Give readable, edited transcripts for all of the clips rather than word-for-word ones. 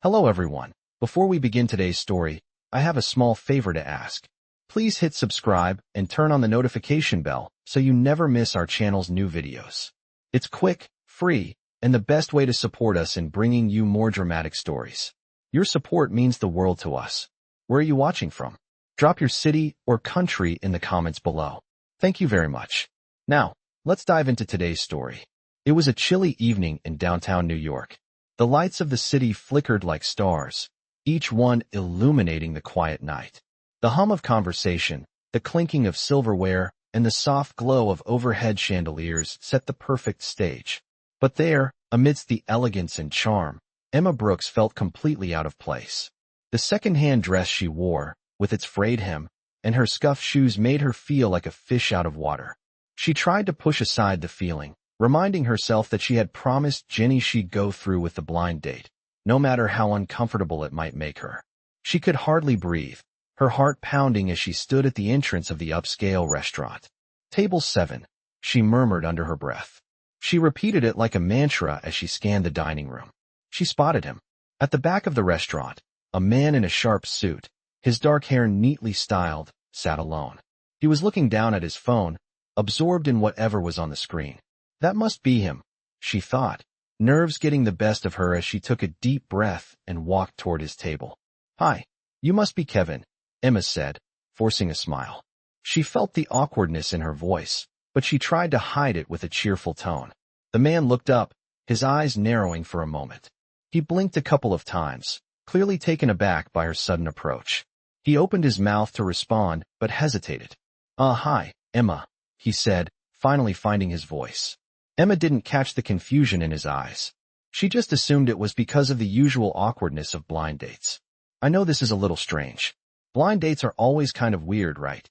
Hello everyone. Before we begin today's story, I have a small favor to ask. Please hit subscribe and turn on the notification bell so you never miss our channel's new videos. It's quick, free, and the best way to support us in bringing you more dramatic stories. Your support means the world to us. Where are you watching from? Drop your city or country in the comments below. Thank you very much. Now, let's dive into today's story. It was a chilly evening in downtown New York. The lights of the city flickered like stars, each one illuminating the quiet night. The hum of conversation, the clinking of silverware, and the soft glow of overhead chandeliers set the perfect stage. But there, amidst the elegance and charm, Emma Brooks felt completely out of place. The second-hand dress she wore, with its frayed hem, and her scuffed shoes made her feel like a fish out of water. She tried to push aside the feeling, reminding herself that she had promised Jenny she'd go through with the blind date, no matter how uncomfortable it might make her. She could hardly breathe, her heart pounding as she stood at the entrance of the upscale restaurant. Table 7, she murmured under her breath. She repeated it like a mantra as she scanned the dining room. She spotted him. At the back of the restaurant, a man in a sharp suit, his dark hair neatly styled, sat alone. He was looking down at his phone, absorbed in whatever was on the screen. That must be him, she thought, nerves getting the best of her as she took a deep breath and walked toward his table. "Hi, you must be Kevin," Emma said, forcing a smile. She felt the awkwardness in her voice, but she tried to hide it with a cheerful tone. The man looked up, his eyes narrowing for a moment. He blinked a couple of times, clearly taken aback by her sudden approach. He opened his mouth to respond, but hesitated. Hi, Emma," he said, finally finding his voice. Emma didn't catch the confusion in his eyes. She just assumed it was because of the usual awkwardness of blind dates. "I know this is a little strange. Blind dates are always kind of weird, right?"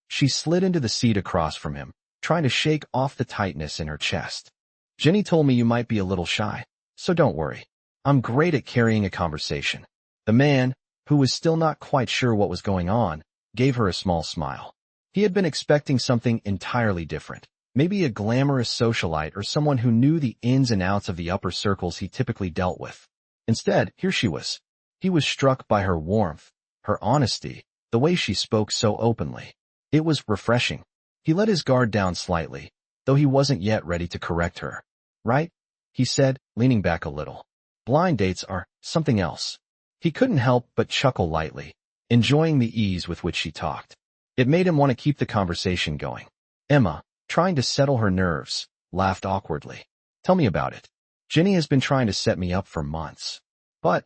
She slid into the seat across from him, trying to shake off the tightness in her chest. "Jenny told me you might be a little shy, so don't worry. I'm great at carrying a conversation." The man, who was still not quite sure what was going on, gave her a small smile. He had been expecting something entirely different. Maybe a glamorous socialite or someone who knew the ins and outs of the upper circles he typically dealt with. Instead, here she was. He was struck by her warmth, her honesty, the way she spoke so openly. It was refreshing. He let his guard down slightly, though he wasn't yet ready to correct her. "Right?" he said, leaning back a little. "Blind dates are something else." He couldn't help but chuckle lightly, enjoying the ease with which she talked. It made him want to keep the conversation going. Emma, trying to settle her nerves, laughed awkwardly. "Tell me about it. Jenny has been trying to set me up for months. But,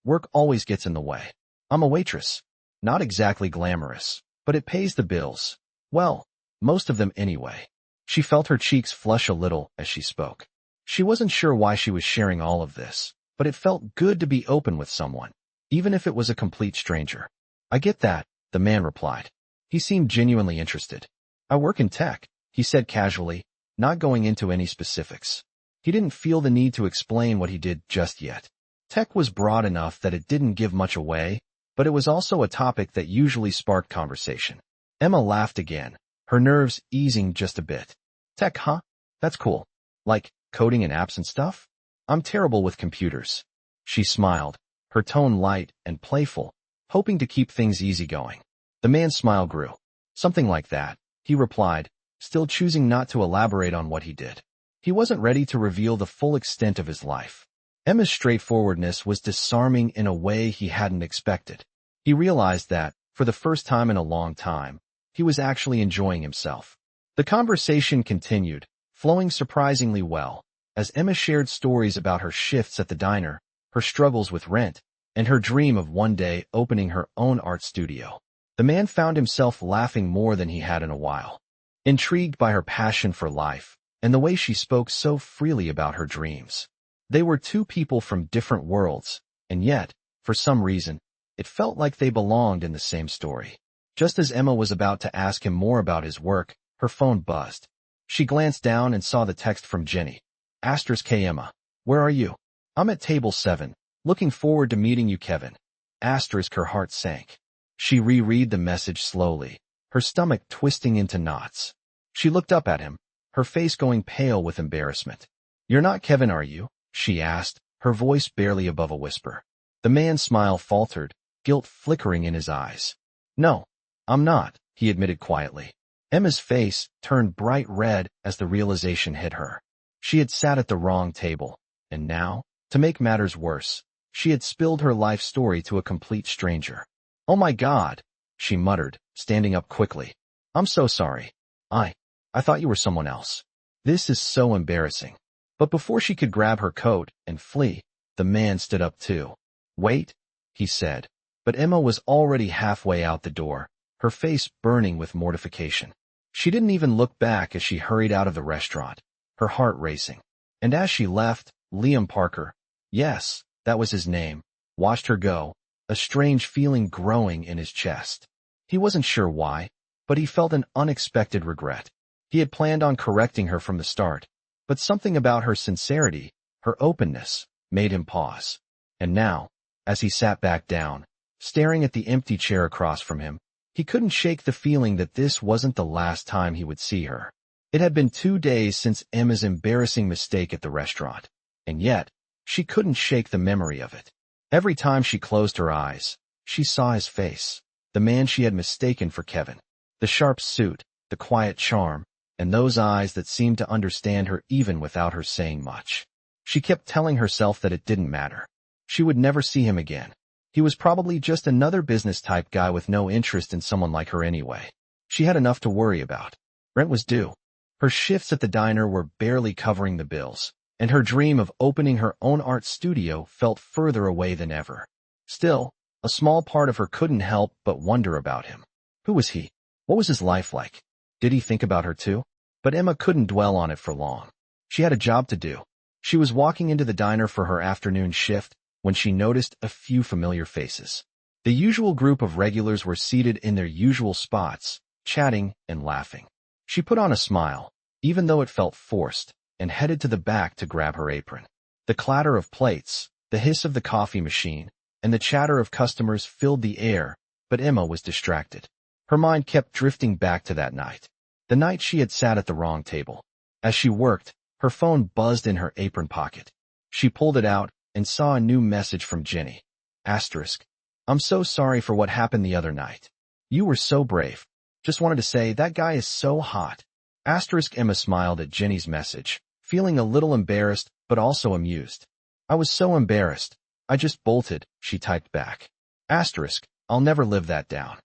work always gets in the way. I'm a waitress. Not exactly glamorous, but it pays the bills. Well, most of them anyway." She felt her cheeks flush a little as she spoke. She wasn't sure why she was sharing all of this, but it felt good to be open with someone, even if it was a complete stranger. "I get that," the man replied. He seemed genuinely interested. "I work in tech," he said casually, not going into any specifics. He didn't feel the need to explain what he did just yet. Tech was broad enough that it didn't give much away, but it was also a topic that usually sparked conversation. Emma laughed again, her nerves easing just a bit. "Tech, huh? That's cool. Like coding and apps and stuff? I'm terrible with computers." She smiled, her tone light and playful, hoping to keep things easygoing. The man's smile grew. "Something like that," he replied, still choosing not to elaborate on what he did. He wasn't ready to reveal the full extent of his life. Emma's straightforwardness was disarming in a way he hadn't expected. He realized that, for the first time in a long time, he was actually enjoying himself. The conversation continued, flowing surprisingly well, as Emma shared stories about her shifts at the diner, her struggles with rent, and her dream of one day opening her own art studio. The man found himself laughing more than he had in a while, intrigued by her passion for life and the way she spoke so freely about her dreams. They were two people from different worlds, and yet, for some reason, it felt like they belonged in the same story. Just as Emma was about to ask him more about his work, her phone buzzed. She glanced down and saw the text from Jenny. *K Emma, where are you? I'm at table 7, looking forward to meeting you, Kevin. Her heart sank. She reread the message slowly, her stomach twisting into knots. She looked up at him, her face going pale with embarrassment. "You're not Kevin, are you?" she asked, her voice barely above a whisper. The man's smile faltered, guilt flickering in his eyes. "No, I'm not," he admitted quietly. Emma's face turned bright red as the realization hit her. She had sat at the wrong table, and now, to make matters worse, she had spilled her life story to a complete stranger. "Oh my God," she muttered, standing up quickly. "I'm so sorry. I thought you were someone else. This is so embarrassing." But before she could grab her coat and flee, the man stood up too. "Wait," he said. But Emma was already halfway out the door, her face burning with mortification. She didn't even look back as she hurried out of the restaurant, her heart racing. And as she left, Liam Parker, yes, that was his name, watched her go, a strange feeling growing in his chest. He wasn't sure why, but he felt an unexpected regret. He had planned on correcting her from the start, but something about her sincerity, her openness, made him pause. And now, as he sat back down, staring at the empty chair across from him, he couldn't shake the feeling that this wasn't the last time he would see her. It had been 2 days since Emma's embarrassing mistake at the restaurant, and yet, she couldn't shake the memory of it. Every time she closed her eyes, she saw his face, the man she had mistaken for Kevin. The sharp suit, the quiet charm, and those eyes that seemed to understand her even without her saying much. She kept telling herself that it didn't matter. She would never see him again. He was probably just another business-type guy with no interest in someone like her anyway. She had enough to worry about. Rent was due. Her shifts at the diner were barely covering the bills, and her dream of opening her own art studio felt further away than ever. Still, a small part of her couldn't help but wonder about him. Who was he? What was his life like? Did he think about her too? But Emma couldn't dwell on it for long. She had a job to do. She was walking into the diner for her afternoon shift when she noticed a few familiar faces. The usual group of regulars were seated in their usual spots, chatting and laughing. She put on a smile, even though it felt forced, and headed to the back to grab her apron. The clatter of plates, the hiss of the coffee machine, and the chatter of customers filled the air, but Emma was distracted. Her mind kept drifting back to that night. The night she had sat at the wrong table. As she worked, her phone buzzed in her apron pocket. She pulled it out and saw a new message from Jenny. Asterisk. I'm so sorry for what happened the other night. You were so brave. Just wanted to say that guy is so hot. Asterisk. Emma smiled at Jenny's message, feeling a little embarrassed but also amused. I was so embarrassed. I just bolted, she typed back. Asterisk. I'll never live that down.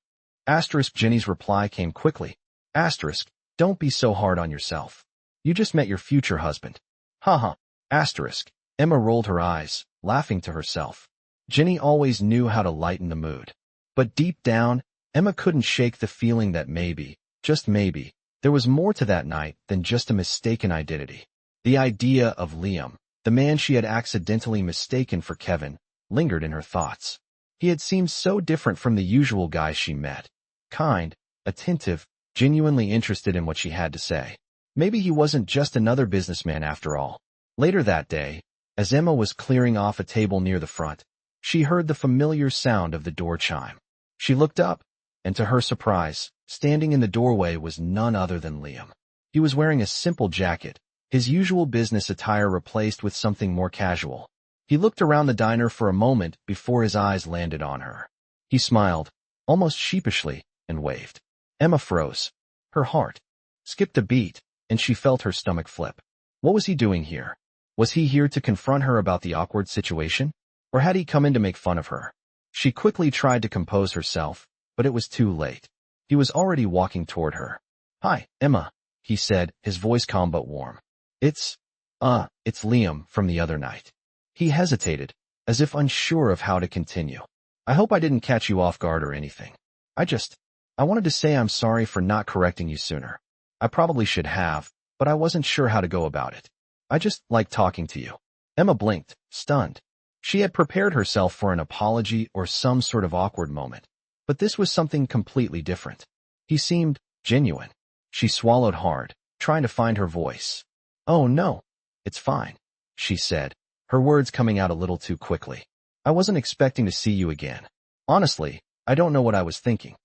Asterisk. Jenny's reply came quickly. Asterisk. Don't be so hard on yourself. You just met your future husband. Haha. Asterisk. Emma rolled her eyes, laughing to herself. Jenny always knew how to lighten the mood. But deep down, Emma couldn't shake the feeling that maybe, just maybe, there was more to that night than just a mistaken identity. The idea of Liam, the man she had accidentally mistaken for Kevin, lingered in her thoughts. He had seemed so different from the usual guys she met. Kind, attentive, genuinely interested in what she had to say. Maybe he wasn't just another businessman after all. Later that day, as Emma was clearing off a table near the front, she heard the familiar sound of the door chime. She looked up, and to her surprise, standing in the doorway was none other than Liam. He was wearing a simple jacket, his usual business attire replaced with something more casual. He looked around the diner for a moment before his eyes landed on her. He smiled, almost sheepishly, and waved. Emma froze. Her heart skipped a beat, and she felt her stomach flip. What was he doing here? Was he here to confront her about the awkward situation? Or had he come in to make fun of her? She quickly tried to compose herself, but it was too late. He was already walking toward her. Hi, Emma, he said, his voice calm but warm. It's Liam from the other night. He hesitated, as if unsure of how to continue. I hope I didn't catch you off guard or anything. I wanted to say I'm sorry for not correcting you sooner. I probably should have, but I wasn't sure how to go about it. I just like talking to you. Emma blinked, stunned. She had prepared herself for an apology or some sort of awkward moment, but this was something completely different. He seemed genuine. She swallowed hard, trying to find her voice. Oh no, it's fine, she said, her words coming out a little too quickly. I wasn't expecting to see you again. Honestly, I don't know what I was thinking.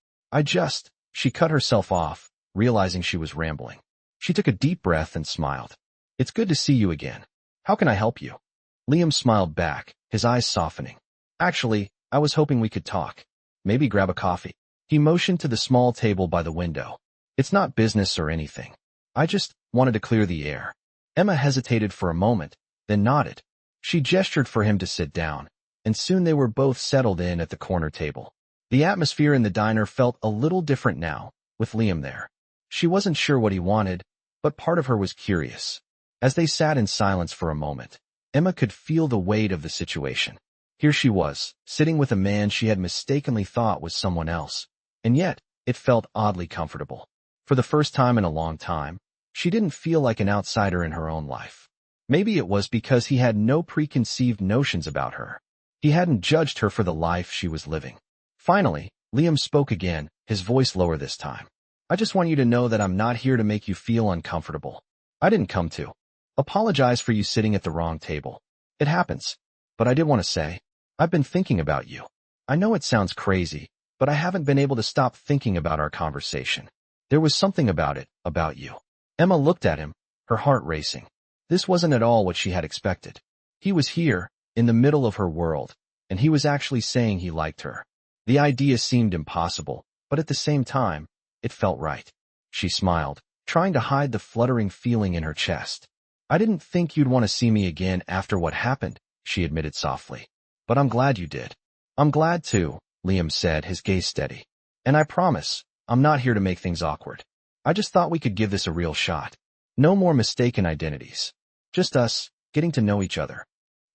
She cut herself off, realizing she was rambling. She took a deep breath and smiled. It's good to see you again. How can I help you? Liam smiled back, his eyes softening. Actually, I was hoping we could talk. Maybe grab a coffee. He motioned to the small table by the window. It's not business or anything. I just wanted to clear the air. Emma hesitated for a moment, then nodded. She gestured for him to sit down, and soon they were both settled in at the corner table. The atmosphere in the diner felt a little different now, with Liam there. She wasn't sure what he wanted, but part of her was curious. As they sat in silence for a moment, Emma could feel the weight of the situation. Here she was, sitting with a man she had mistakenly thought was someone else, and yet it felt oddly comfortable. For the first time in a long time, she didn't feel like an outsider in her own life. Maybe it was because he had no preconceived notions about her. He hadn't judged her for the life she was living. Finally, Liam spoke again, his voice lower this time. I just want you to know that I'm not here to make you feel uncomfortable. I didn't come to apologize for you sitting at the wrong table. It happens. But I did want to say, I've been thinking about you. I know it sounds crazy, but I haven't been able to stop thinking about our conversation. There was something about it, about you. Emma looked at him, her heart racing. This wasn't at all what she had expected. He was here, in the middle of her world, and he was actually saying he liked her. The idea seemed impossible, but at the same time, it felt right. She smiled, trying to hide the fluttering feeling in her chest. I didn't think you'd want to see me again after what happened, she admitted softly. But I'm glad you did. I'm glad too, Liam said, his gaze steady. And I promise, I'm not here to make things awkward. I just thought we could give this a real shot. No more mistaken identities. Just us, getting to know each other.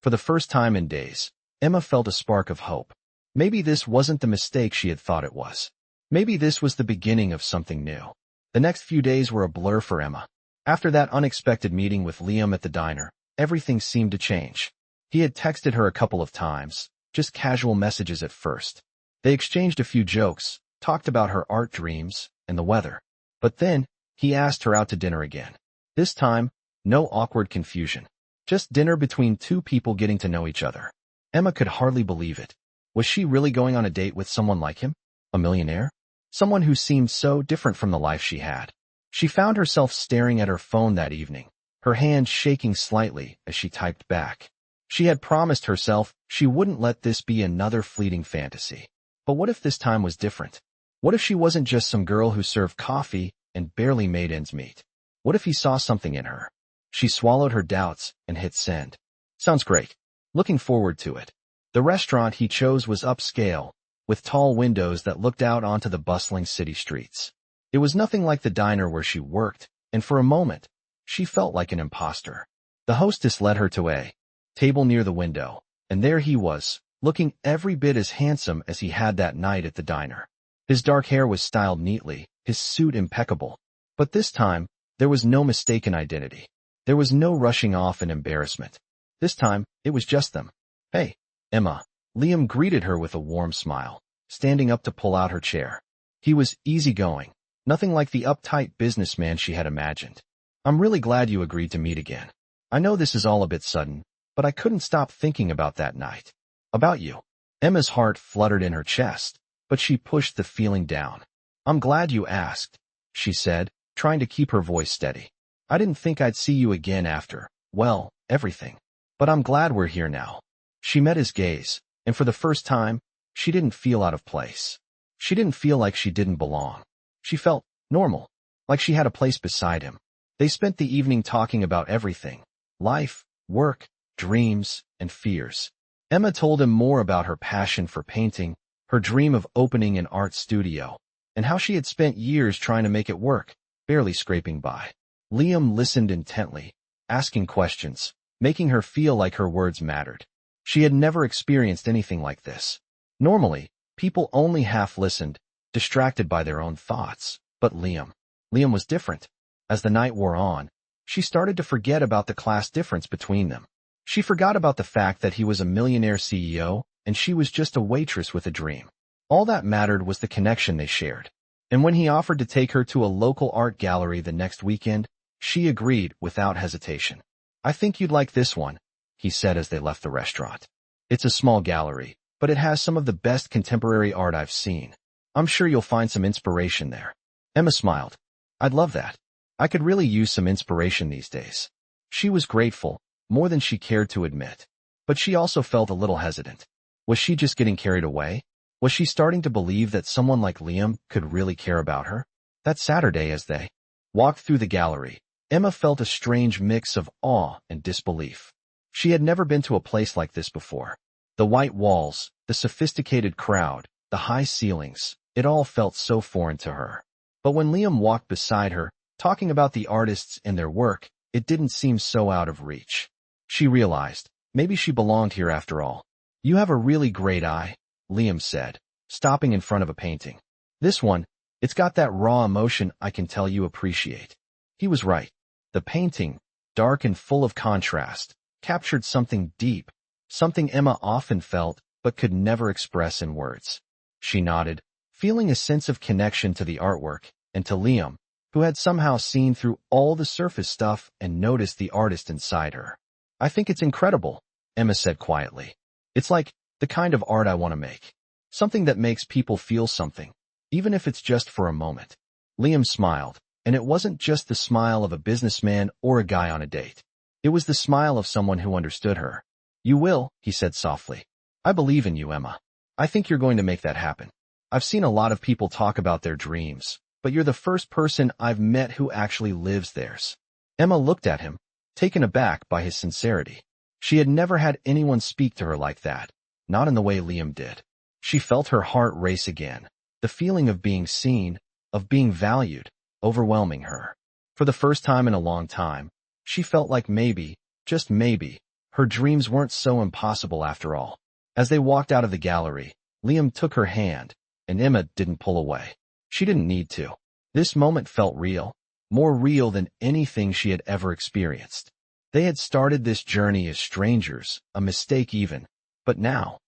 For the first time in days, Emma felt a spark of hope. Maybe this wasn't the mistake she had thought it was. Maybe this was the beginning of something new. The next few days were a blur for Emma. After that unexpected meeting with Liam at the diner, everything seemed to change. He had texted her a couple of times, just casual messages at first. They exchanged a few jokes, talked about her art dreams, and the weather. But then, he asked her out to dinner again. This time, no awkward confusion. Just dinner between two people getting to know each other. Emma could hardly believe it. Was she really going on a date with someone like him? A millionaire? Someone who seemed so different from the life she had. She found herself staring at her phone that evening, her hand shaking slightly as she typed back. She had promised herself she wouldn't let this be another fleeting fantasy. But what if this time was different? What if she wasn't just some girl who served coffee and barely made ends meet? What if he saw something in her? She swallowed her doubts and hit send. Sounds great. Looking forward to it. The restaurant he chose was upscale, with tall windows that looked out onto the bustling city streets. It was nothing like the diner where she worked, and for a moment, she felt like an imposter. The hostess led her to a table near the window, and there he was, looking every bit as handsome as he had that night at the diner. His dark hair was styled neatly, his suit impeccable. But this time, there was no mistaken identity. There was no rushing off in embarrassment. This time, it was just them. Hey, Emma. Liam greeted her with a warm smile, standing up to pull out her chair. He was easygoing, nothing like the uptight businessman she had imagined. I'm really glad you agreed to meet again. I know this is all a bit sudden, but I couldn't stop thinking about that night. About you. Emma's heart fluttered in her chest, but she pushed the feeling down. I'm glad you asked, she said, trying to keep her voice steady. I didn't think I'd see you again after, well, everything. But I'm glad we're here now. She met his gaze, and for the first time, she didn't feel out of place. She didn't feel like she didn't belong. She felt normal, like she had a place beside him. They spent the evening talking about everything. Life, work, dreams, and fears. Emma told him more about her passion for painting, her dream of opening an art studio, and how she had spent years trying to make it work, barely scraping by. Liam listened intently, asking questions, making her feel like her words mattered. She had never experienced anything like this. Normally, people only half listened, distracted by their own thoughts. But Liam was different. As the night wore on, she started to forget about the class difference between them. She forgot about the fact that he was a millionaire CEO and she was just a waitress with a dream. All that mattered was the connection they shared. And when he offered to take her to a local art gallery the next weekend, she agreed without hesitation. I think you'd like this one, he said as they left the restaurant. It's a small gallery, but it has some of the best contemporary art I've seen. I'm sure you'll find some inspiration there. Emma smiled. I'd love that. I could really use some inspiration these days. She was grateful, more than she cared to admit. But she also felt a little hesitant. Was she just getting carried away? Was she starting to believe that someone like Liam could really care about her? That Saturday, as they walked through the gallery, Emma felt a strange mix of awe and disbelief. She had never been to a place like this before. The white walls, the sophisticated crowd, the high ceilings, it all felt so foreign to her. But when Liam walked beside her, talking about the artists and their work, it didn't seem so out of reach. She realized, maybe she belonged here after all. "You have a really great eye," Liam said, stopping in front of a painting. "This one, it's got that raw emotion I can tell you appreciate." He was right. The painting, dark and full of contrast, captured something deep, something Emma often felt but could never express in words. She nodded, feeling a sense of connection to the artwork and to Liam, who had somehow seen through all the surface stuff and noticed the artist inside her. "I think it's incredible," Emma said quietly. "It's like the kind of art I want to make. Something that makes people feel something, even if it's just for a moment." Liam smiled, and it wasn't just the smile of a businessman or a guy on a date. It was the smile of someone who understood her. "You will," he said softly. "I believe in you, Emma. I think you're going to make that happen. I've seen a lot of people talk about their dreams, but you're the first person I've met who actually lives theirs." Emma looked at him, taken aback by his sincerity. She had never had anyone speak to her like that, not in the way Liam did. She felt her heart race again, the feeling of being seen, of being valued, overwhelming her. For the first time in a long time, she felt like maybe, just maybe, her dreams weren't so impossible after all. As they walked out of the gallery, Liam took her hand, and Emma didn't pull away. She didn't need to. This moment felt real, more real than anything she had ever experienced. They had started this journey as strangers, a mistake even, but now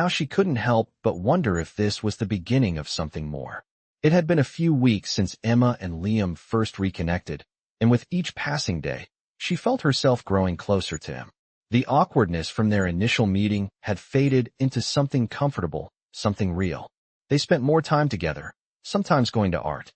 she couldn't help but wonder if this was the beginning of something more. It had been a few weeks since Emma and Liam first reconnected, and with each passing day, she felt herself growing closer to him. The awkwardness from their initial meeting had faded into something comfortable, something real. They spent more time together, sometimes going to art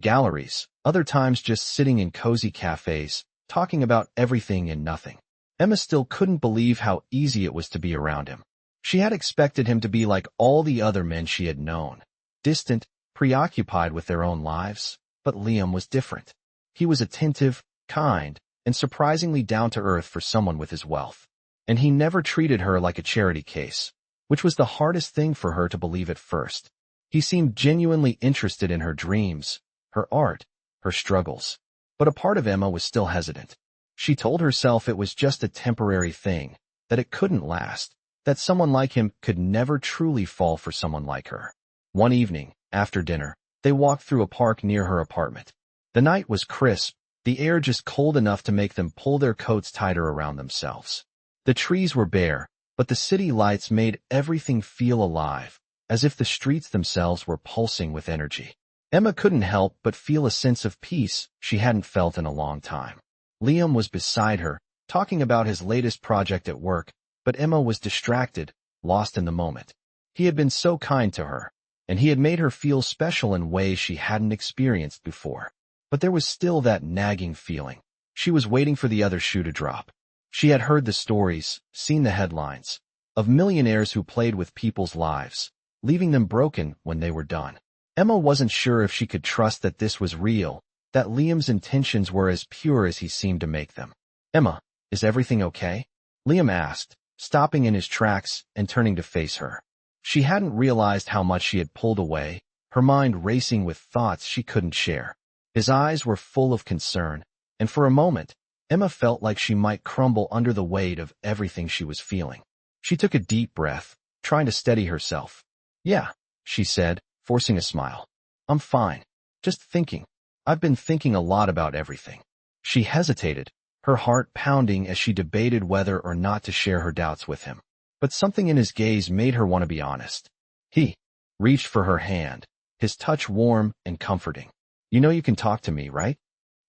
galleries, other times just sitting in cozy cafes, talking about everything and nothing. Emma still couldn't believe how easy it was to be around him. She had expected him to be like all the other men she had known, distant, preoccupied with their own lives, but Liam was different. He was attentive, kind, and surprisingly down-to-earth for someone with his wealth. And he never treated her like a charity case, which was the hardest thing for her to believe at first. He seemed genuinely interested in her dreams, her art, her struggles. But a part of Emma was still hesitant. She told herself it was just a temporary thing, that it couldn't last, that someone like him could never truly fall for someone like her. One evening, after dinner, they walked through a park near her apartment. The night was crisp, the air just cold enough to make them pull their coats tighter around themselves. The trees were bare, but the city lights made everything feel alive, as if the streets themselves were pulsing with energy. Emma couldn't help but feel a sense of peace she hadn't felt in a long time. Liam was beside her, talking about his latest project at work, but Emma was distracted, lost in the moment. He had been so kind to her, and he had made her feel special in ways she hadn't experienced before. But there was still that nagging feeling. She was waiting for the other shoe to drop. She had heard the stories, seen the headlines, of millionaires who played with people's lives, leaving them broken when they were done. Emma wasn't sure if she could trust that this was real, that Liam's intentions were as pure as he seemed to make them. "Emma, is everything okay?" Liam asked, stopping in his tracks and turning to face her. She hadn't realized how much she had pulled away, her mind racing with thoughts she couldn't share. His eyes were full of concern, and for a moment, Emma felt like she might crumble under the weight of everything she was feeling. She took a deep breath, trying to steady herself. "Yeah," she said, forcing a smile. "I'm fine. Just thinking. I've been thinking a lot about everything." She hesitated, her heart pounding as she debated whether or not to share her doubts with him. But something in his gaze made her want to be honest. He reached for her hand, his touch warm and comforting. "You know you can talk to me, right?"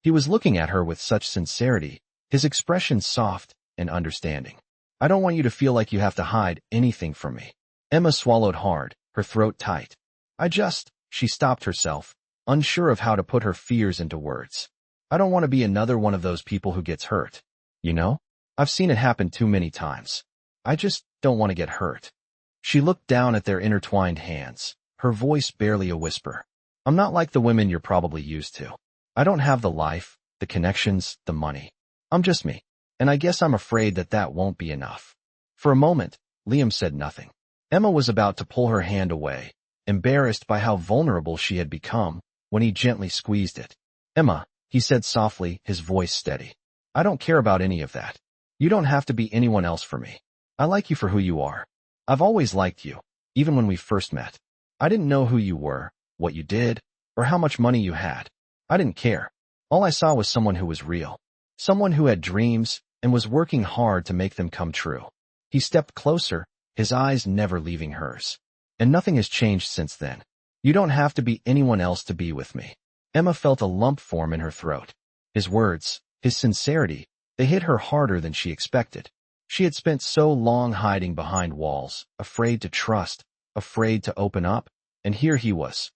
He was looking at her with such sincerity, his expression soft and understanding. "I don't want you to feel like you have to hide anything from me." Emma swallowed hard, her throat tight. She stopped herself, unsure of how to put her fears into words. "I don't want to be another one of those people who gets hurt. You know? I've seen it happen too many times." I just don't want to get hurt. She looked down at their intertwined hands, her voice barely a whisper. I'm not like the women you're probably used to. I don't have the life, the connections, the money. I'm just me. And I guess I'm afraid that that won't be enough. For a moment, Liam said nothing. Emma was about to pull her hand away, embarrassed by how vulnerable she had become, when he gently squeezed it. Emma, he said softly, his voice steady. I don't care about any of that. You don't have to be anyone else for me. I like you for who you are. I've always liked you, even when we first met. I didn't know who you were, what you did, or how much money you had. I didn't care. All I saw was someone who was real. Someone who had dreams and was working hard to make them come true. He stepped closer, his eyes never leaving hers. And nothing has changed since then. You don't have to be anyone else to be with me. Emma felt a lump form in her throat. His words, his sincerity, they hit her harder than she expected. She had spent so long hiding behind walls, afraid to trust, afraid to open up, and here he was,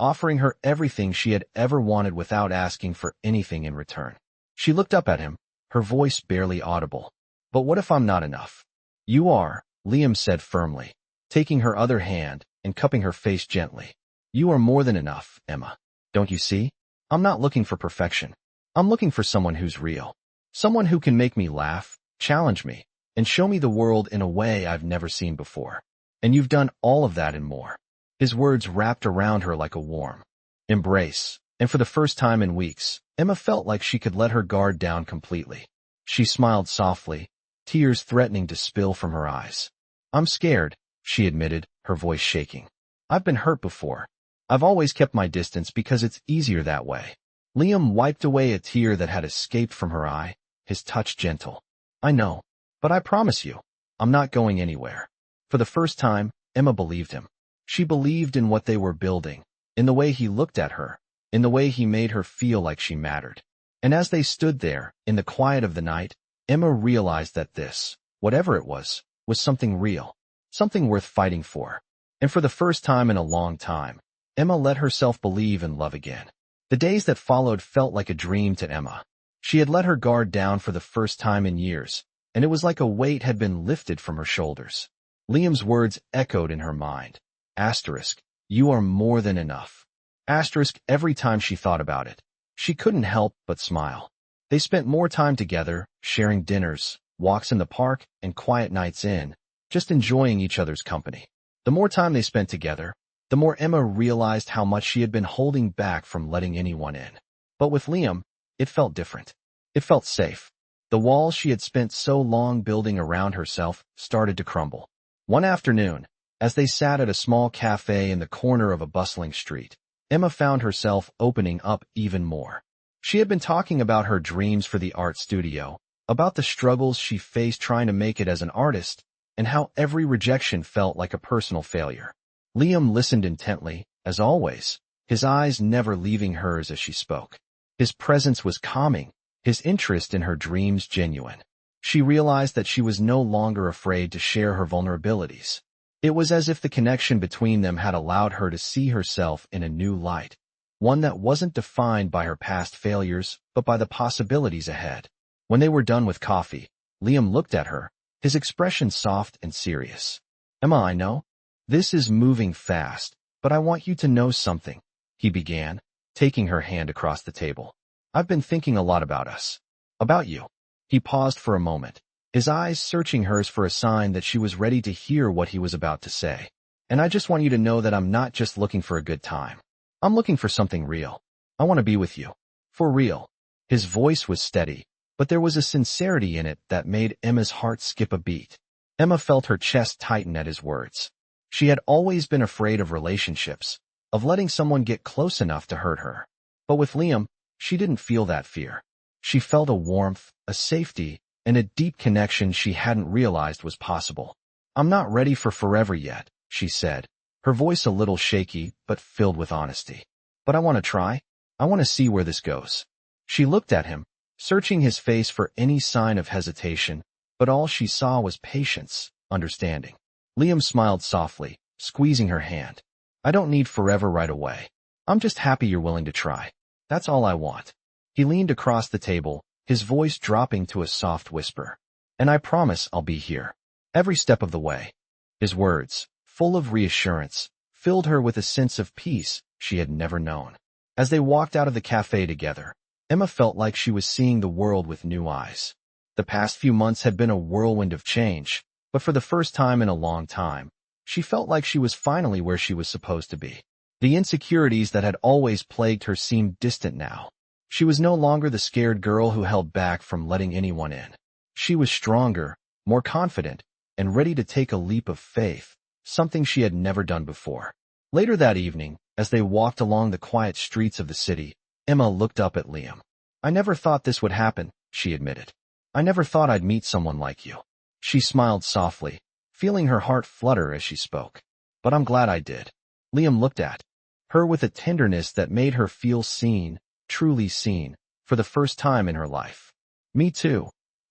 offering her everything she had ever wanted without asking for anything in return. She looked up at him, her voice barely audible. But what if I'm not enough? You are, Liam said firmly, taking her other hand and cupping her face gently. You are more than enough, Emma. Don't you see? I'm not looking for perfection. I'm looking for someone who's real. Someone who can make me laugh, challenge me, and show me the world in a way I've never seen before. And you've done all of that and more. His words wrapped around her like a warm embrace, and for the first time in weeks, Emma felt like she could let her guard down completely. She smiled softly, tears threatening to spill from her eyes. I'm scared, she admitted, her voice shaking. I've been hurt before. I've always kept my distance because it's easier that way. Liam wiped away a tear that had escaped from her eye, his touch gentle. I know, but I promise you, I'm not going anywhere. For the first time, Emma believed him. She believed in what they were building, in the way he looked at her, in the way he made her feel like she mattered. And as they stood there, in the quiet of the night, Emma realized that this, whatever it was something real, something worth fighting for. And for the first time in a long time, Emma let herself believe in love again. The days that followed felt like a dream to Emma. She had let her guard down for the first time in years, and it was like a weight had been lifted from her shoulders. Liam's words echoed in her mind. Asterisk, you are more than enough. Asterisk every time she thought about it. She couldn't help but smile. They spent more time together, sharing dinners, walks in the park, and quiet nights in, just enjoying each other's company. The more time they spent together, the more Emma realized how much she had been holding back from letting anyone in. But with Liam, it felt different. It felt safe. The walls she had spent so long building around herself started to crumble. One afternoon, as they sat at a small cafe in the corner of a bustling street, Emma found herself opening up even more. She had been talking about her dreams for the art studio, about the struggles she faced trying to make it as an artist, and how every rejection felt like a personal failure. Liam listened intently, as always, his eyes never leaving hers as she spoke. His presence was calming, his interest in her dreams genuine. She realized that she was no longer afraid to share her vulnerabilities. It was as if the connection between them had allowed her to see herself in a new light, one that wasn't defined by her past failures, but by the possibilities ahead. When they were done with coffee, Liam looked at her, his expression soft and serious. Emma, I know this is moving fast, but I want you to know something, he began, taking her hand across the table. I've been thinking a lot about us. About you. He paused for a moment, his eyes searching hers for a sign that she was ready to hear what he was about to say. And I just want you to know that I'm not just looking for a good time. I'm looking for something real. I want to be with you. For real. His voice was steady, but there was a sincerity in it that made Emma's heart skip a beat. Emma felt her chest tighten at his words. She had always been afraid of relationships, of letting someone get close enough to hurt her. But with Liam, she didn't feel that fear. She felt a warmth, a safety, and a deep connection she hadn't realized was possible. I'm not ready for forever yet, she said, her voice a little shaky but filled with honesty. But I want to try. I want to see where this goes. She looked at him, searching his face for any sign of hesitation, but all she saw was patience, understanding. Liam smiled softly, squeezing her hand. I don't need forever right away. I'm just happy you're willing to try. That's all I want. He leaned across the table, his voice dropping to a soft whisper. And I promise I'll be here. every step of the way. His words, full of reassurance, filled her with a sense of peace she had never known. As they walked out of the cafe together, Emma felt like she was seeing the world with new eyes. The past few months had been a whirlwind of change, but for the first time in a long time, she felt like she was finally where she was supposed to be. The insecurities that had always plagued her seemed distant now. She was no longer the scared girl who held back from letting anyone in. She was stronger, more confident, and ready to take a leap of faith, something she had never done before. Later that evening, as they walked along the quiet streets of the city, Emma looked up at Liam. "I never thought this would happen," she admitted. "I never thought I'd meet someone like you." She smiled softly, feeling her heart flutter as she spoke. "But I'm glad I did." Liam looked at her with a tenderness that made her feel seen, truly seen, for the first time in her life. "Me too,"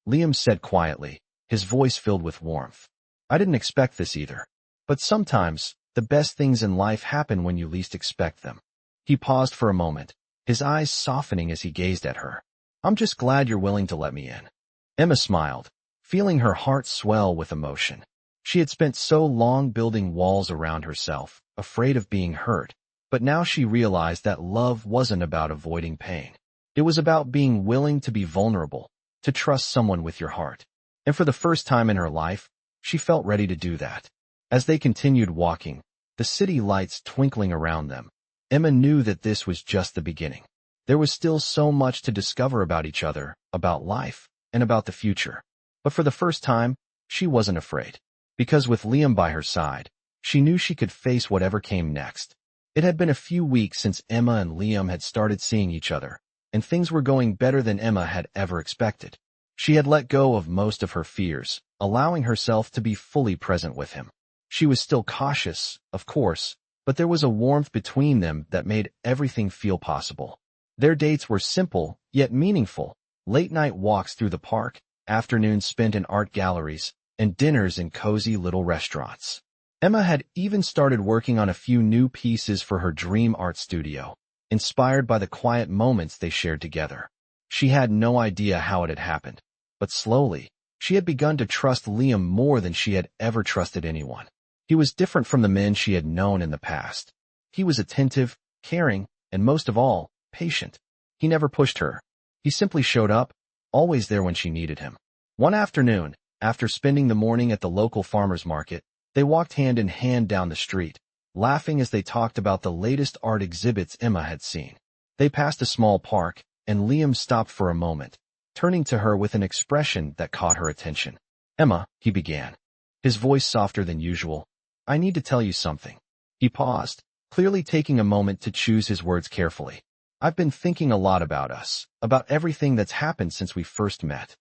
Liam said quietly, his voice filled with warmth. "I didn't expect this either. But sometimes, the best things in life happen when you least expect them." He paused for a moment, his eyes softening as he gazed at her. "I'm just glad you're willing to let me in." Emma smiled, feeling her heart swell with emotion. She had spent so long building walls around herself, afraid of being hurt, but now she realized that love wasn't about avoiding pain. It was about being willing to be vulnerable, to trust someone with your heart. And for the first time in her life, she felt ready to do that. As they continued walking, the city lights twinkling around them, Emma knew that this was just the beginning. There was still so much to discover about each other, about life, and about the future. But for the first time, she wasn't afraid. Because with Liam by her side, she knew she could face whatever came next. It had been a few weeks since Emma and Liam had started seeing each other, and things were going better than Emma had ever expected. She had let go of most of her fears, allowing herself to be fully present with him. She was still cautious, of course, but there was a warmth between them that made everything feel possible. Their dates were simple, yet meaningful. Late-night walks through the park, afternoons spent in art galleries, and dinners in cozy little restaurants. Emma had even started working on a few new pieces for her dream art studio, inspired by the quiet moments they shared together. She had no idea how it had happened, but slowly, she had begun to trust Liam more than she had ever trusted anyone. He was different from the men she had known in the past. He was attentive, caring, and most of all, patient. He never pushed her. He simply showed up, always there when she needed him. One afternoon, after spending the morning at the local farmer's market, they walked hand in hand down the street, laughing as they talked about the latest art exhibits Emma had seen. They passed a small park, and Liam stopped for a moment, turning to her with an expression that caught her attention. "Emma," he began, his voice softer than usual, "I need to tell you something." He paused, clearly taking a moment to choose his words carefully. "I've been thinking a lot about us, about everything that's happened since we first met."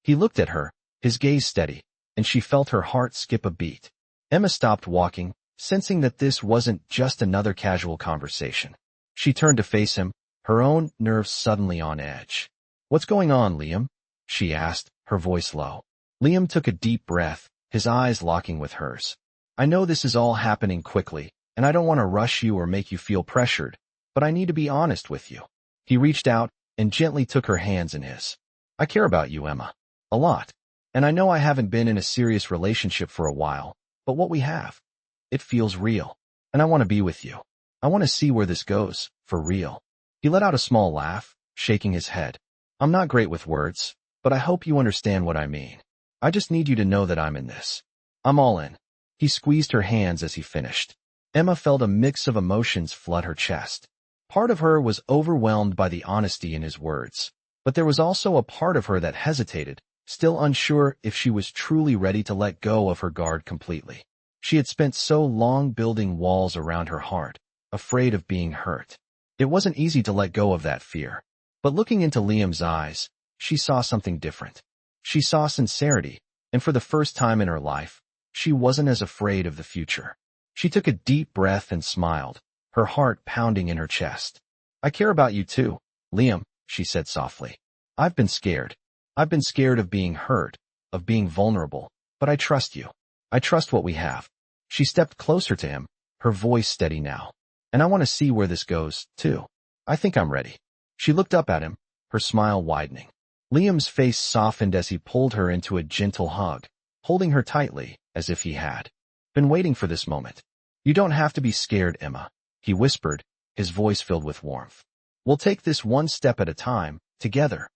He looked at her, his gaze steady, and she felt her heart skip a beat. Emma stopped walking, sensing that this wasn't just another casual conversation. She turned to face him, her own nerves suddenly on edge. "What's going on, Liam?" she asked, her voice low. Liam took a deep breath, his eyes locking with hers. "I know this is all happening quickly, and I don't want to rush you or make you feel pressured, but I need to be honest with you." He reached out and gently took her hands in his. "I care about you, Emma. A lot. And I know I haven't been in a serious relationship for a while, but what we have, it feels real. And I want to be with you. I want to see where this goes, for real." He let out a small laugh, shaking his head. "I'm not great with words, but I hope you understand what I mean. I just need you to know that I'm in this. I'm all in." He squeezed her hands as he finished. Emma felt a mix of emotions flood her chest. Part of her was overwhelmed by the honesty in his words, but there was also a part of her that hesitated, still unsure if she was truly ready to let go of her guard completely. She had spent so long building walls around her heart, afraid of being hurt. It wasn't easy to let go of that fear. But looking into Liam's eyes, she saw something different. She saw sincerity, and for the first time in her life, she wasn't as afraid of the future. She took a deep breath and smiled, her heart pounding in her chest. "I care about you too, Liam," she said softly. "I've been scared. I've been scared of being hurt, of being vulnerable, but I trust you. I trust what we have." She stepped closer to him, her voice steady now. "And I want to see where this goes, too. I think I'm ready." She looked up at him, her smile widening. Liam's face softened as he pulled her into a gentle hug. holding her tightly, as if he had been waiting for this moment. "You don't have to be scared, Emma," he whispered, his voice filled with warmth. "We'll take this one step at a time, together."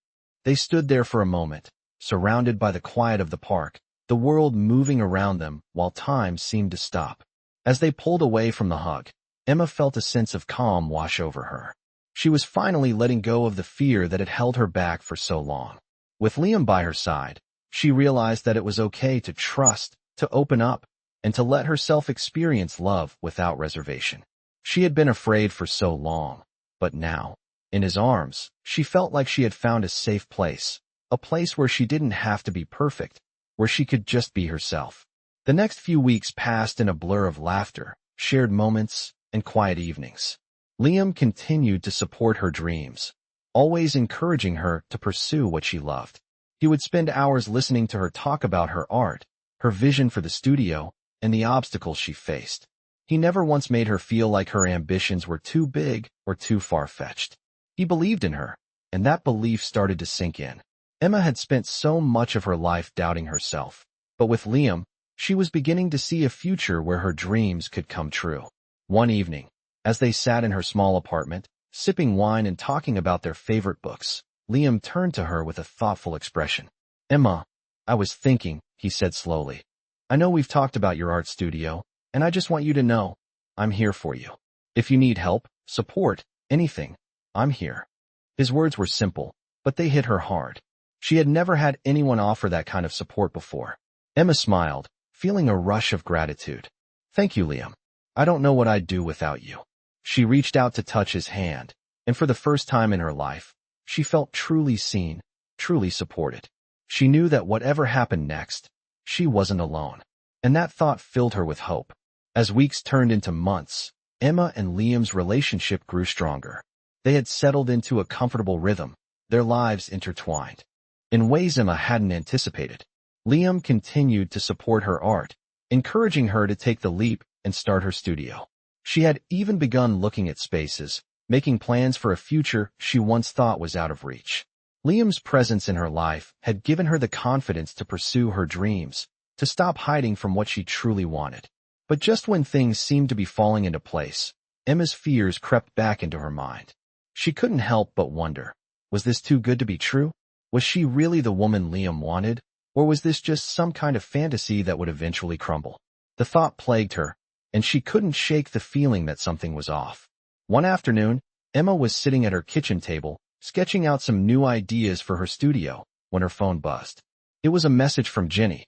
They stood there for a moment, surrounded by the quiet of the park, the world moving around them while time seemed to stop. As they pulled away from the hug, Emma felt a sense of calm wash over her. She was finally letting go of the fear that had held her back for so long. With Liam by her side, she realized that it was okay to trust, to open up, and to let herself experience love without reservation. She had been afraid for so long, but now, in his arms, she felt like she had found a safe place, a place where she didn't have to be perfect, where she could just be herself. The next few weeks passed in a blur of laughter, shared moments, and quiet evenings. Liam continued to support her dreams, always encouraging her to pursue what she loved. He would spend hours listening to her talk about her art, her vision for the studio, and the obstacles she faced. He never once made her feel like her ambitions were too big or too far-fetched. He believed in her, and that belief started to sink in. Emma had spent so much of her life doubting herself, but with Liam, she was beginning to see a future where her dreams could come true. One evening, as they sat in her small apartment, sipping wine and talking about their favorite books, Liam turned to her with a thoughtful expression. "Emma, I was thinking," he said slowly. "I know we've talked about your art studio, and I just want you to know, I'm here for you. If you need help, support, anything, I'm here." His words were simple, but they hit her hard. She had never had anyone offer that kind of support before. Emma smiled, feeling a rush of gratitude. "Thank you, Liam. I don't know what I'd do without you." She reached out to touch his hand, and for the first time in her life, she felt truly seen, truly supported. She knew that whatever happened next, she wasn't alone, and that thought filled her with hope. As weeks turned into months, Emma and Liam's relationship grew stronger. They had settled into a comfortable rhythm, their lives intertwined. In ways Emma hadn't anticipated, Liam continued to support her art, encouraging her to take the leap and start her studio. She had even begun looking at spaces, making plans for a future she once thought was out of reach. Liam's presence in her life had given her the confidence to pursue her dreams, to stop hiding from what she truly wanted. But just when things seemed to be falling into place, Emma's fears crept back into her mind. She couldn't help but wonder, was this too good to be true? Was she really the woman Liam wanted, or was this just some kind of fantasy that would eventually crumble? The thought plagued her, and she couldn't shake the feeling that something was off. One afternoon, Emma was sitting at her kitchen table, sketching out some new ideas for her studio, when her phone buzzed. It was a message from Jenny.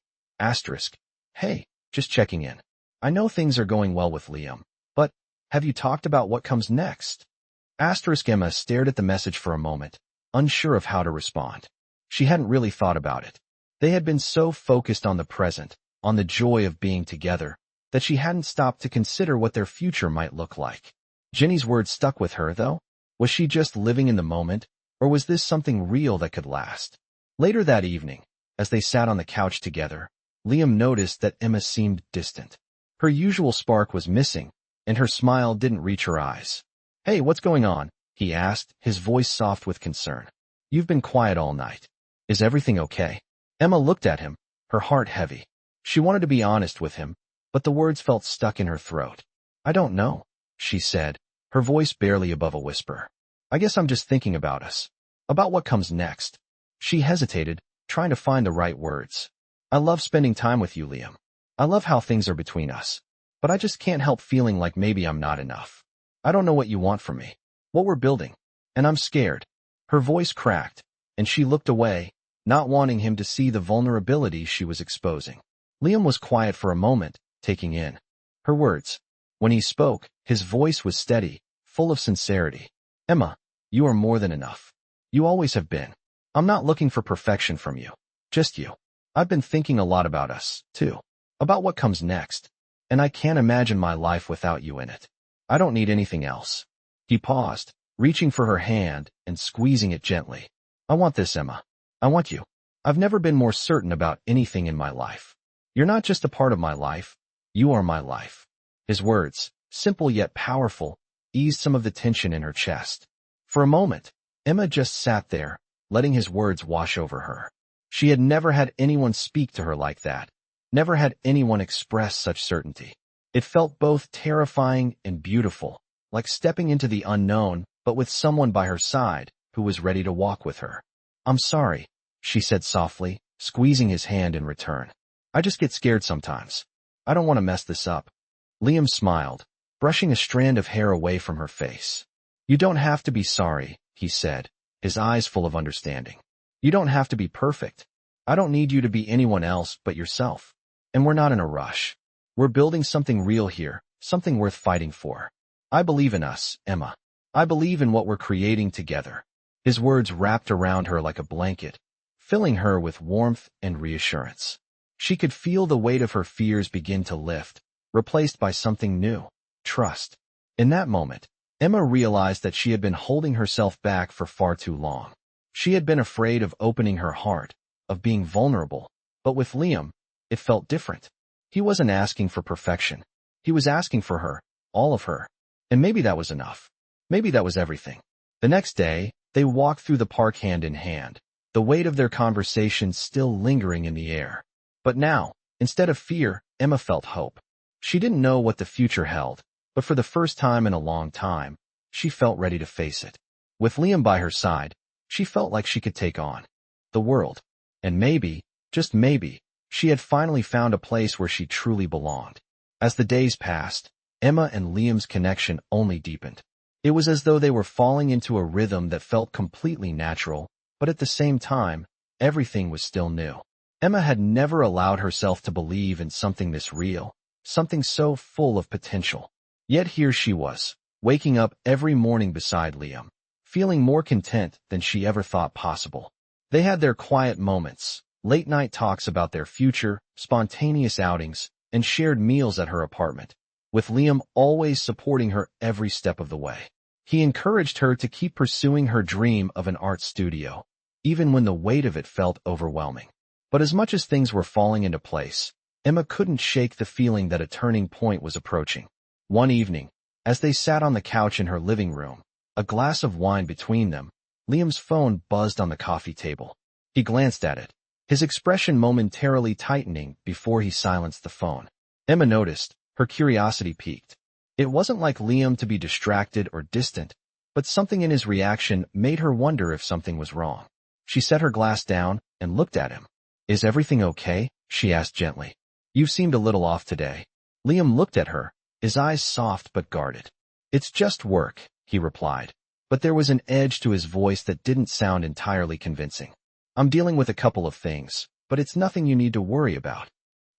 "Hey, just checking in. I know things are going well with Liam, but have you talked about what comes next?" Emma stared at the message for a moment, unsure of how to respond. She hadn't really thought about it. They had been so focused on the present, on the joy of being together, that she hadn't stopped to consider what their future might look like. Jenny's words stuck with her, though. Was she just living in the moment, or was this something real that could last? Later that evening, as they sat on the couch together, Liam noticed that Emma seemed distant. Her usual spark was missing, and her smile didn't reach her eyes. "Hey, what's going on?" he asked, his voice soft with concern. "You've been quiet all night. Is everything okay?" Emma looked at him, her heart heavy. She wanted to be honest with him, but the words felt stuck in her throat. "I don't know," she said, her voice barely above a whisper. "I guess I'm just thinking about us. About what comes next." She hesitated, trying to find the right words. "I love spending time with you, Liam. I love how things are between us. But I just can't help feeling like maybe I'm not enough. I don't know what you want from me, what we're building, and I'm scared." Her voice cracked, and she looked away, not wanting him to see the vulnerability she was exposing. Liam was quiet for a moment, taking in her words. When he spoke, his voice was steady, full of sincerity. "Emma, you are more than enough. You always have been. I'm not looking for perfection from you, just you. I've been thinking a lot about us, too, about what comes next, and I can't imagine my life without you in it. I don't need anything else." He paused, reaching for her hand and squeezing it gently. "I want this, Emma. I want you. I've never been more certain about anything in my life. You're not just a part of my life, you are my life." His words, simple yet powerful, eased some of the tension in her chest. For a moment, Emma just sat there, letting his words wash over her. She had never had anyone speak to her like that, Never had anyone express such certainty. It felt both terrifying and beautiful, like stepping into the unknown, but with someone by her side who was ready to walk with her. "I'm sorry," she said softly, squeezing his hand in return. "I just get scared sometimes. I don't want to mess this up." Liam smiled, brushing a strand of hair away from her face. "You don't have to be sorry," he said, his eyes full of understanding. "You don't have to be perfect. I don't need you to be anyone else but yourself. And we're not in a rush. We're building something real here, something worth fighting for. I believe in us, Emma. I believe in what we're creating together." His words wrapped around her like a blanket, filling her with warmth and reassurance. She could feel the weight of her fears begin to lift, replaced by something new: trust. In that moment, Emma realized that she had been holding herself back for far too long. She had been afraid of opening her heart, of being vulnerable, but with Liam, it felt different. He wasn't asking for perfection. He was asking for her, all of her. And maybe that was enough. Maybe that was everything. The next day, they walked through the park hand in hand, the weight of their conversation still lingering in the air. But now, instead of fear, Emma felt hope. She didn't know what the future held, but for the first time in a long time, she felt ready to face it. With Liam by her side, she felt like she could take on the world. And maybe, just maybe, she had finally found a place where she truly belonged. As the days passed, Emma and Liam's connection only deepened. It was as though they were falling into a rhythm that felt completely natural, but at the same time, everything was still new. Emma had never allowed herself to believe in something this real, something so full of potential. Yet here she was, waking up every morning beside Liam, feeling more content than she ever thought possible. They had their quiet moments, late-night talks about their future, spontaneous outings, and shared meals at her apartment, with Liam always supporting her every step of the way. He encouraged her to keep pursuing her dream of an art studio, even when the weight of it felt overwhelming. But as much as things were falling into place, Emma couldn't shake the feeling that a turning point was approaching. One evening, as they sat on the couch in her living room, a glass of wine between them, Liam's phone buzzed on the coffee table. He glanced at it, his expression momentarily tightening before he silenced the phone. Emma noticed, her curiosity piqued. It wasn't like Liam to be distracted or distant, but something in his reaction made her wonder if something was wrong. She set her glass down and looked at him. "Is everything okay?" she asked gently. "You seemed a little off today." Liam looked at her, his eyes soft but guarded. "It's just work," he replied, but there was an edge to his voice that didn't sound entirely convincing. "I'm dealing with a couple of things, but it's nothing you need to worry about."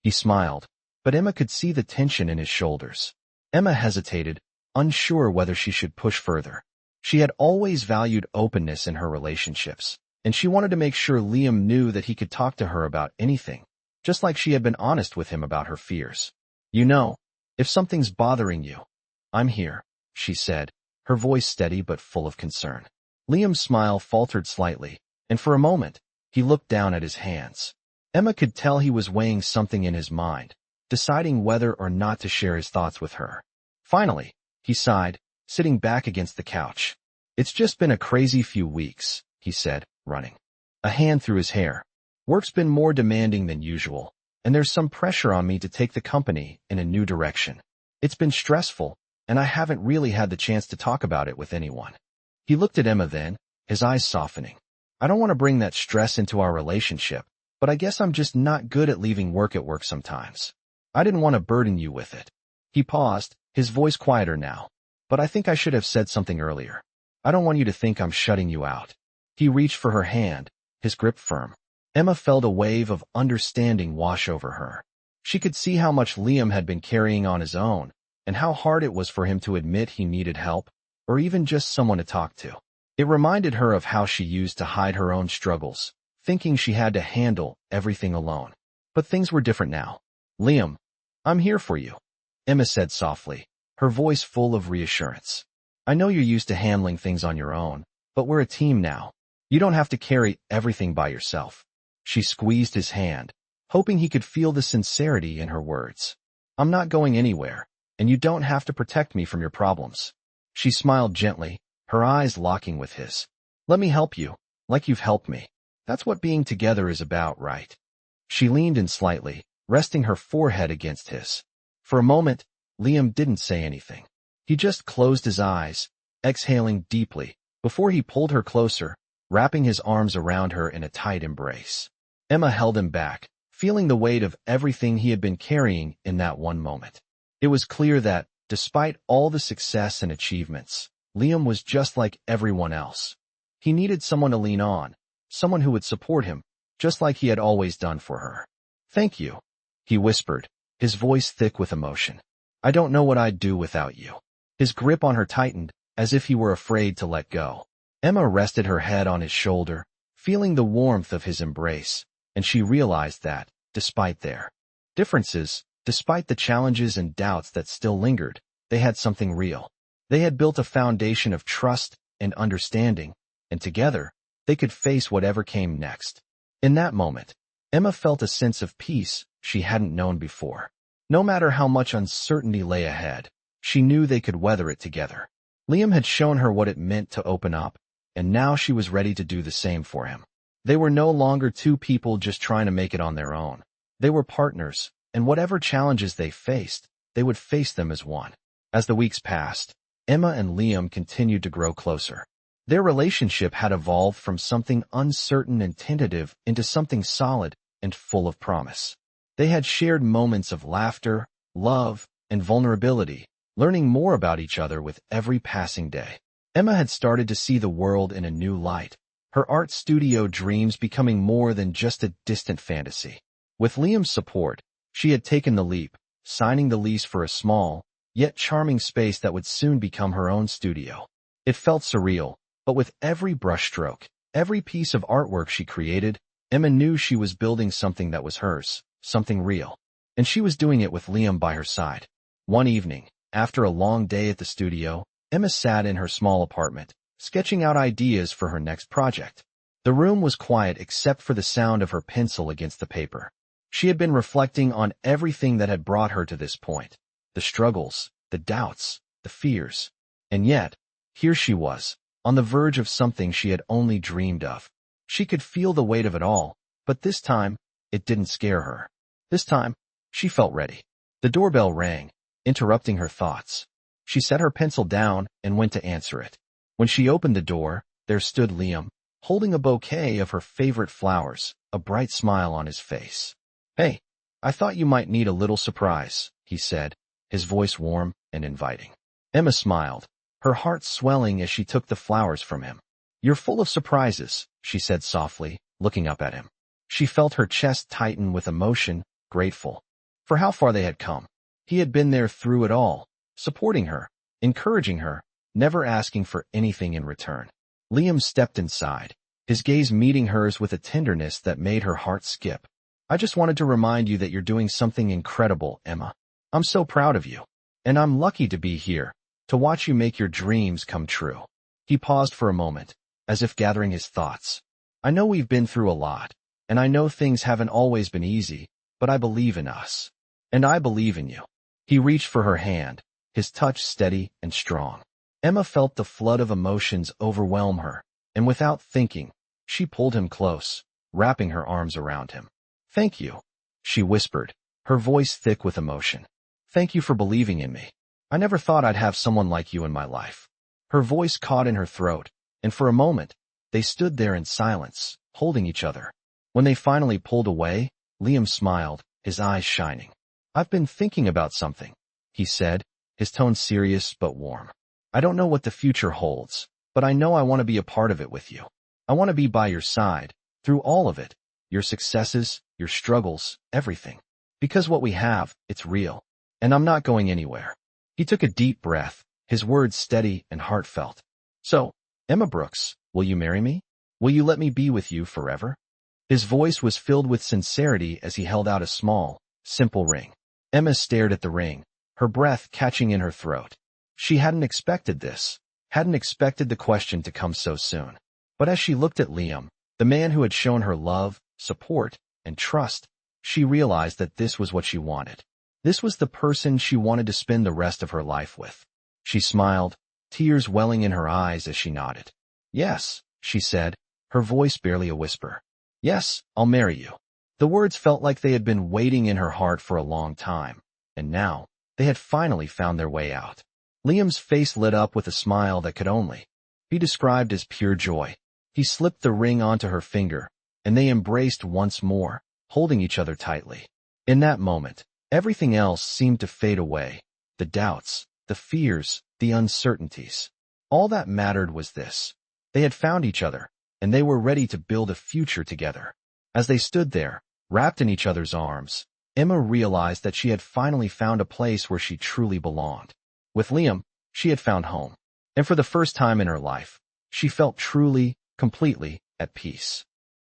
He smiled, but Emma could see the tension in his shoulders. Emma hesitated, unsure whether she should push further. She had always valued openness in her relationships, and she wanted to make sure Liam knew that he could talk to her about anything, just like she had been honest with him about her fears. "You know, if something's bothering you, I'm here," she said, her voice steady but full of concern. Liam's smile faltered slightly, and for a moment, he looked down at his hands. Emma could tell he was weighing something in his mind, deciding whether or not to share his thoughts with her. Finally, he sighed, sitting back against the couch. "It's just been a crazy few weeks," he said, running a hand through his hair. "Work's been more demanding than usual, and there's some pressure on me to take the company in a new direction. It's been stressful, and I haven't really had the chance to talk about it with anyone." He looked at Emma then, his eyes softening. "I don't want to bring that stress into our relationship, but I guess I'm just not good at leaving work at work sometimes. I didn't want to burden you with it." He paused, his voice quieter now. "But I think I should have said something earlier. I don't want you to think I'm shutting you out." He reached for her hand, his grip firm. Emma felt a wave of understanding wash over her. She could see how much Liam had been carrying on his own, and how hard it was for him to admit he needed help, or even just someone to talk to. It reminded her of how she used to hide her own struggles, thinking she had to handle everything alone. But things were different now. "Liam, I'm here for you," Emma said softly, her voice full of reassurance. "I know you're used to handling things on your own, but we're a team now. You don't have to carry everything by yourself." She squeezed his hand, hoping he could feel the sincerity in her words. "I'm not going anywhere, and you don't have to protect me from your problems." She smiled gently, her eyes locking with his. "Let me help you, like you've helped me. That's what being together is about, right?" She leaned in slightly, resting her forehead against his. For a moment, Liam didn't say anything. He just closed his eyes, exhaling deeply, before he pulled her closer, wrapping his arms around her in a tight embrace. Emma held him back, feeling the weight of everything he had been carrying in that one moment. It was clear that, despite all the success and achievements, Liam was just like everyone else. He needed someone to lean on, someone who would support him, just like he had always done for her. "Thank you," he whispered, his voice thick with emotion. "I don't know what I'd do without you." His grip on her tightened, as if he were afraid to let go. Emma rested her head on his shoulder, feeling the warmth of his embrace, and she realized that, despite their differences, despite the challenges and doubts that still lingered, they had something real. They had built a foundation of trust and understanding, and together, they could face whatever came next. In that moment, Emma felt a sense of peace she hadn't known before. No matter how much uncertainty lay ahead, she knew they could weather it together. Liam had shown her what it meant to open up, and now she was ready to do the same for him. They were no longer two people just trying to make it on their own. They were partners, and whatever challenges they faced, they would face them as one. As the weeks passed, Emma and Liam continued to grow closer. Their relationship had evolved from something uncertain and tentative into something solid and full of promise. They had shared moments of laughter, love, and vulnerability, learning more about each other with every passing day. Emma had started to see the world in a new light, her art studio dreams becoming more than just a distant fantasy. With Liam's support, she had taken the leap, signing the lease for a small, yet charming space that would soon become her own studio. It felt surreal, but with every brushstroke, every piece of artwork she created, Emma knew she was building something that was hers, something real. And she was doing it with Liam by her side. One evening, after a long day at the studio, Emma sat in her small apartment, sketching out ideas for her next project. The room was quiet except for the sound of her pencil against the paper. She had been reflecting on everything that had brought her to this point. The struggles, the doubts, the fears. And yet, here she was, on the verge of something she had only dreamed of. She could feel the weight of it all, but this time, it didn't scare her. This time, she felt ready. The doorbell rang, interrupting her thoughts. She set her pencil down and went to answer it. When she opened the door, there stood Liam, holding a bouquet of her favorite flowers, a bright smile on his face. "Hey, I thought you might need a little surprise," he said, his voice warm and inviting. Emma smiled, her heart swelling as she took the flowers from him. "You're full of surprises," she said softly, looking up at him. She felt her chest tighten with emotion, grateful for how far they had come. He had been there through it all, supporting her, encouraging her, never asking for anything in return. Liam stepped inside, his gaze meeting hers with a tenderness that made her heart skip. "I just wanted to remind you that you're doing something incredible, Emma. I'm so proud of you. And I'm lucky to be here, to watch you make your dreams come true." He paused for a moment, as if gathering his thoughts. "I know we've been through a lot, and I know things haven't always been easy, but I believe in us. And I believe in you." He reached for her hand, his touch steady and strong. Emma felt the flood of emotions overwhelm her, and without thinking, she pulled him close, wrapping her arms around him. "Thank you," she whispered, her voice thick with emotion. "Thank you for believing in me. I never thought I'd have someone like you in my life." Her voice caught in her throat, and for a moment, they stood there in silence, holding each other. When they finally pulled away, Liam smiled, his eyes shining. "I've been thinking about something," he said, his tone serious but warm. "I don't know what the future holds, but I know I want to be a part of it with you. I want to be by your side, through all of it, your successes, your struggles, everything. Because what we have, it's real. And I'm not going anywhere." He took a deep breath, his words steady and heartfelt. "So, Emma Brooks, will you marry me? Will you let me be with you forever?" His voice was filled with sincerity as he held out a small, simple ring. Emma stared at the ring, her breath catching in her throat. She hadn't expected this, hadn't expected the question to come so soon. But as she looked at Liam, the man who had shown her love, support, and trust, she realized that this was what she wanted. This was the person she wanted to spend the rest of her life with. She smiled, tears welling in her eyes as she nodded. "Yes," she said, her voice barely a whisper. "Yes, I'll marry you." The words felt like they had been waiting in her heart for a long time, and now they had finally found their way out. Liam's face lit up with a smile that could only be described as pure joy. He slipped the ring onto her finger, and they embraced once more, holding each other tightly. In that moment, everything else seemed to fade away. The doubts, the fears, the uncertainties. All that mattered was this. They had found each other, and they were ready to build a future together. As they stood there, wrapped in each other's arms, Emma realized that she had finally found a place where she truly belonged. With Liam, she had found home. And for the first time in her life, she felt truly, completely at peace.